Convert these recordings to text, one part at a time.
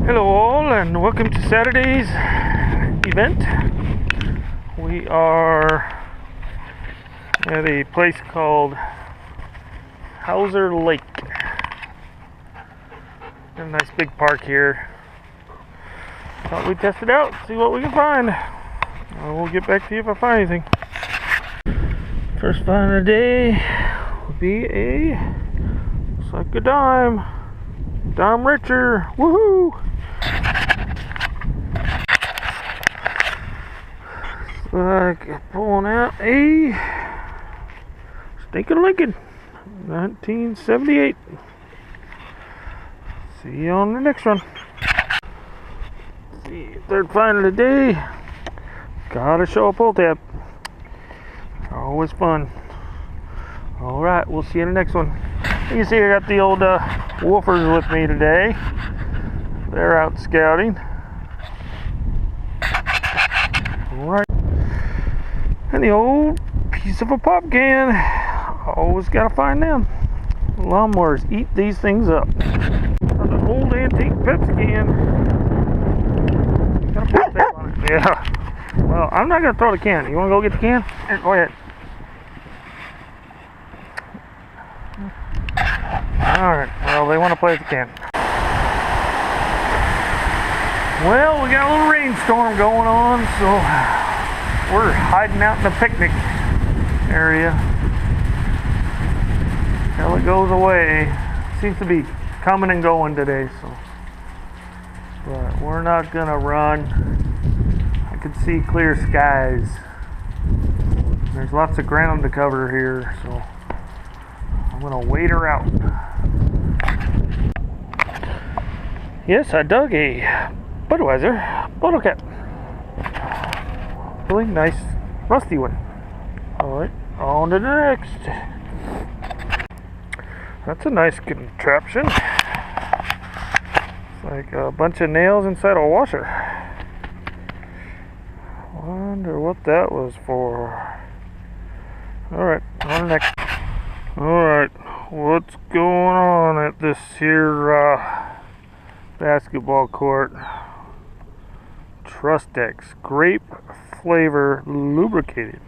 Hello all, and welcome to Saturday's event. We are at a place called Hauser Lake. A nice big park here. Thought we'd test it out, see what we can find. We'll get back to you if I find anything. First find of the day will be looks like a dime. Dime Richer, woohoo! Like pulling out a stinking Lincoln, 1978. See you on the next one. See, third find of the day. Gotta show a pull tab. Always fun. All right, we'll see you in the next one. You can see I got the old woofers with me today. They're out scouting. All right. And the old piece of a pop can. Always gotta find them. Lawnmowers eat these things up. An old antique Pepsi can. Got a pull tab on it. Yeah. Well, I'm not gonna throw the can. You wanna go get the can? Here, go ahead. Alright, well, they want to play with the can. Well, we got a little rainstorm going on, so we're hiding out in the picnic area till it goes away. Seems to be coming and going today, so. But we're not gonna run. I can see clear skies. There's lots of ground to cover here, so I'm gonna wait her out. Yes, I dug a Budweiser bottle cap. Really nice, rusty one. Alright, on to the next. That's a nice contraption. It's like a bunch of nails inside a washer. Wonder what that was for. Alright, on to the next. Alright, what's going on at this here basketball court? Trustex grape flavor lubricated.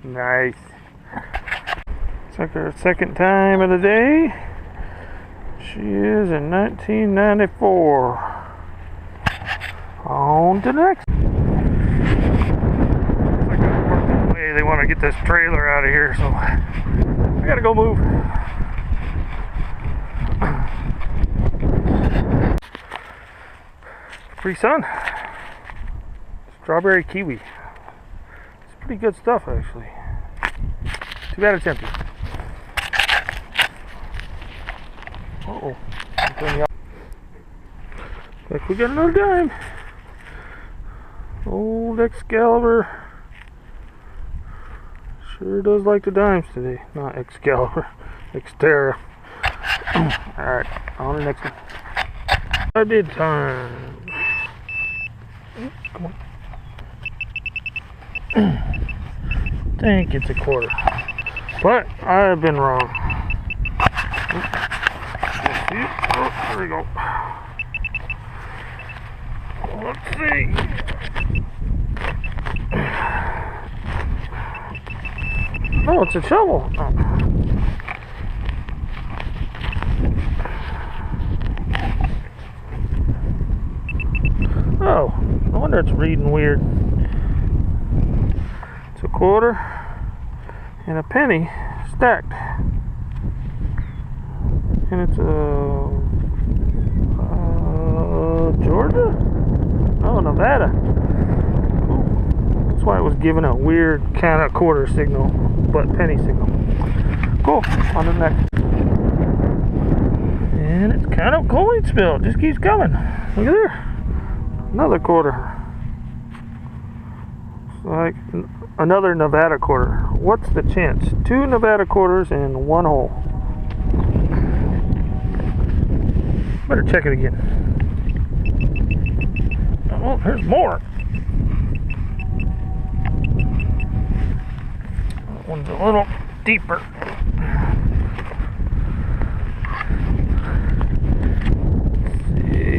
Nice. It's like our second time of the day. She is in 1994. On to the next. They want to get this trailer out of here, so I gotta go move. Free Sun strawberry kiwi. It's pretty good stuff, actually. Too bad it's empty. Uh-oh. Like we got another dime. Old Excalibur. Sure does like the dimes today. Not Excalibur, Xterra. Alright, on to the next one. I did time. Come on. Think it's a quarter. But I've been wrong. Oh, there we go. Let's see. Oh, it's a shovel. Oh, no wonder it's reading weird. It's a quarter and a penny stacked. And it's Georgia? Oh, Nevada. Cool. That's why it was giving a weird kind of quarter signal, but penny signal. Cool. On to the next. And it's kind of coin spill. It just keeps coming. Look at there. Another quarter. It's like another Nevada quarter. What's the chance? 2 Nevada quarters in one hole. Better check it again. Oh, there's more. That one's a little deeper. Let's see.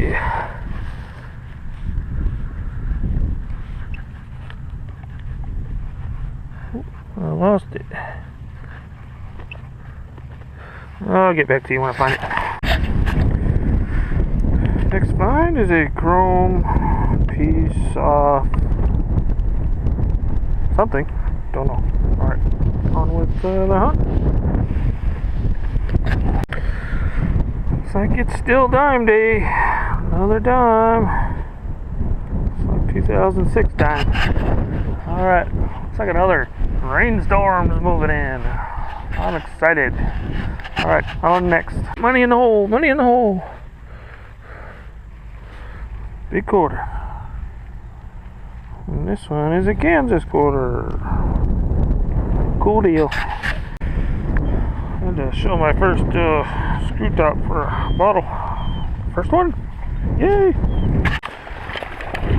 I'll get back to you when I find it. Next find is a chrome piece of something. Don't know. Alright, on with the hunt. Looks like it's still dime day. Another dime. It's like 2006 dime. Alright, looks like another rainstorm's moving in. I'm excited. Alright, on next. Money in the hole, money in the hole. Big quarter. And this one is a Kansas quarter. Cool deal. I had to show my first screw top for a bottle. First one. Yay!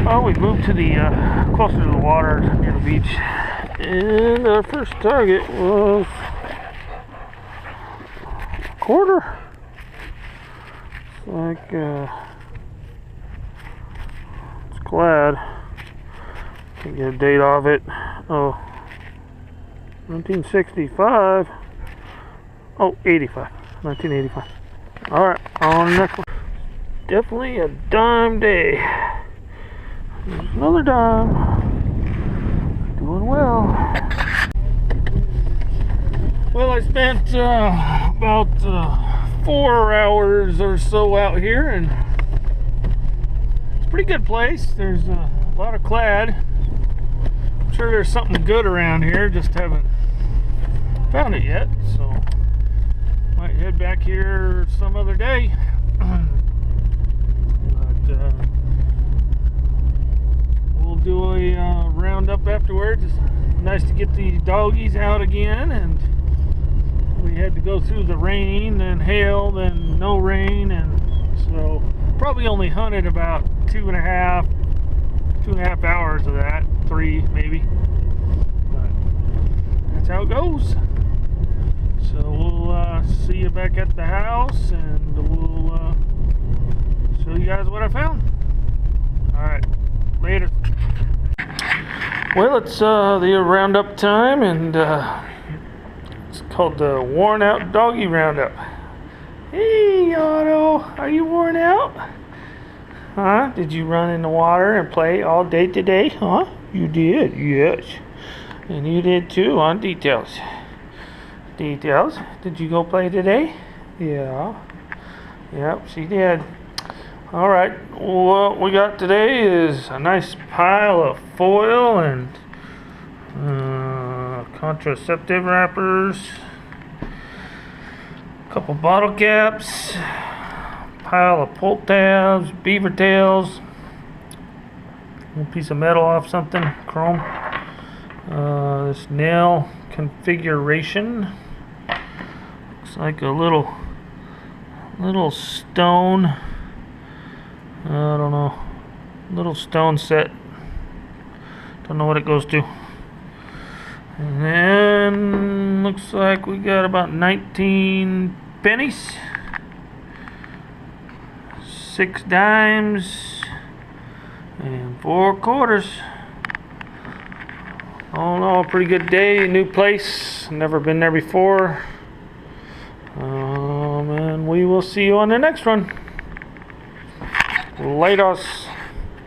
Well, we moved to the closer to the water near the beach, and our first target was a quarter. It's like it's clad. Can't get a date of it. Oh, 1965. Oh, 85. 1985. Alright, on the next one. Definitely a dime day. There's another dime. Doing well. Well, I spent about 4 hours or so out here, and it's a pretty good place. There's a lot of clad. I'm sure there's something good around here, just haven't found it yet, so might head back here some other day. But we'll do a roundup afterwards. It's nice to get the doggies out again, and we had to go through the rain, then hail, then no rain, and so probably only hunted about two and a half hours of that, 3 maybe, but that's how it goes. So we'll see you back at the house, and we'll show you guys what I found. Alright, later. Well, it's the roundup time, and it's called the Worn Out Doggy Roundup. Hey, Otto, are you worn out? Huh? Did you run in the water and play all day today? Huh? You did, yes. And you did too on Details. Details, did you go play today? Yeah. Yep, she did. Alright, what we got today is a nice pile of foil and contraceptive wrappers, a couple bottle caps, pile of pull tabs, beaver tails, one piece of metal off something, chrome, this nail configuration, looks like a little stone, I don't know, little stone set, don't know what it goes to. And then looks like we got about 19 pennies, 6 dimes, and 4 quarters. All in all, a pretty good day. New place, never been there before. And we will see you on the next one. Laters.